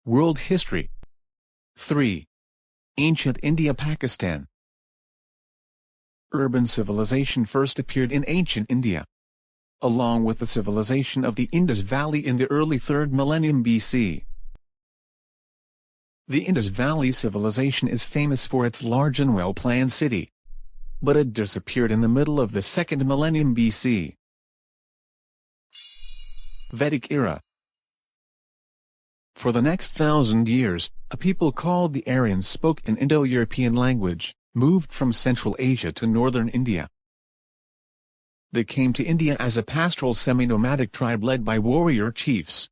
World history. 3. Ancient India-Pakistan. Urban civilization first appeared in ancient India, along with the civilization of the Indus Valley in the early 3rd millennium BC. The Indus Valley civilization is famous for its large and well-planned city, but it disappeared in the middle of the 2nd millennium BC. Vedic era. For the next 1,000 years, a people called the Aryans spoke an Indo-European language, moved from Central Asia to northern India. They came to India as a pastoral semi-nomadic tribe led by warrior chiefs.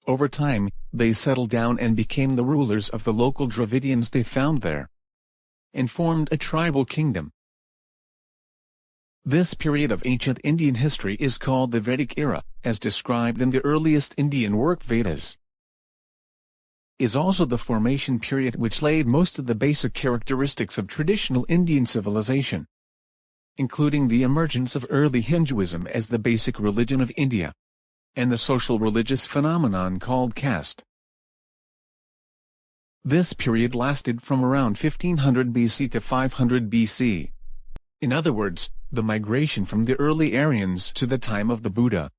Over time, they settled down and became the rulers of the local Dravidians they found there, and formed a tribal kingdom. This period of ancient Indian history is called the Vedic era, as described in the earliest Indian work Vedas. Is also the formation period which laid most of the basic characteristics of traditional Indian civilization, including the emergence of early Hinduism as the basic religion of India, and the social religious phenomenon called caste. This period lasted from around 1500 BC to 500 BC. In other words, the migration from the early Aryans to the time of the Buddha.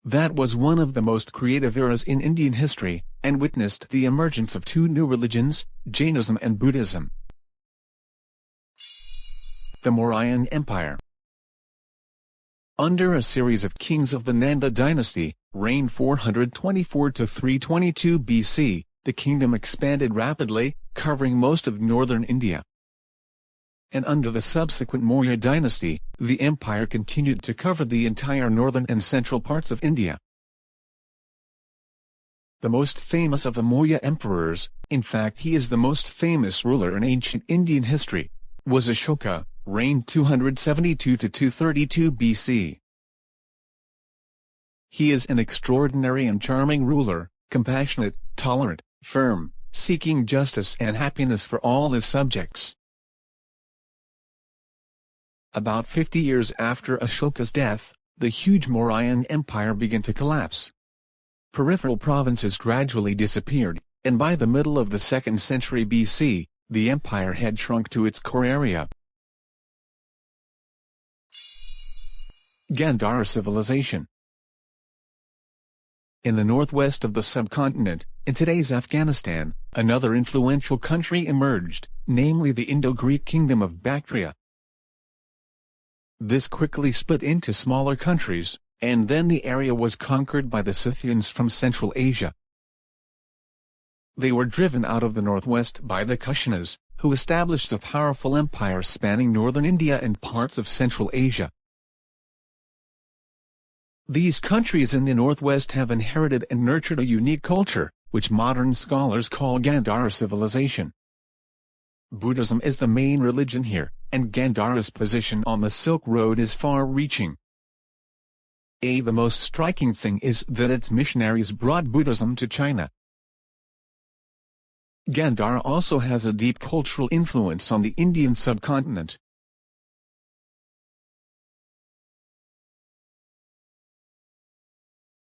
That was one of the most creative eras in Indian history, and witnessed the emergence of two new religions, Jainism and Buddhism. The Mauryan Empire. Under a series of kings of the Nanda dynasty, reigned 424 to 322 BC, the kingdom expanded rapidly, covering most of northern India. And under the subsequent Maurya dynasty, the empire continued to cover the entire northern and central parts of India. The most famous of the Maurya emperors, in fact he is the most famous ruler in ancient Indian history, was Ashoka, reigned 272 to 232 BC. He is an extraordinary and charming ruler, compassionate, tolerant, firm, seeking justice and happiness for all his subjects. About 50 years after Ashoka's death, the huge Mauryan Empire began to collapse. Peripheral provinces gradually disappeared, and by the middle of the 2nd century BC, the empire had shrunk to its core area. Gandhara civilization. In the northwest of the subcontinent, in today's Afghanistan, another influential country emerged, namely the Indo-Greek kingdom of Bactria. This quickly split into smaller countries, and then the area was conquered by the Scythians from Central Asia. They were driven out of the northwest by the Kushanas, who established a powerful empire spanning northern India and parts of Central Asia. These countries in the northwest have inherited and nurtured a unique culture, which modern scholars call Gandhara civilization. Buddhism is the main religion here, and Gandhara's position on the Silk Road is far-reaching. The most striking thing is that its missionaries brought Buddhism to China. Gandhara also has a deep cultural influence on the Indian subcontinent.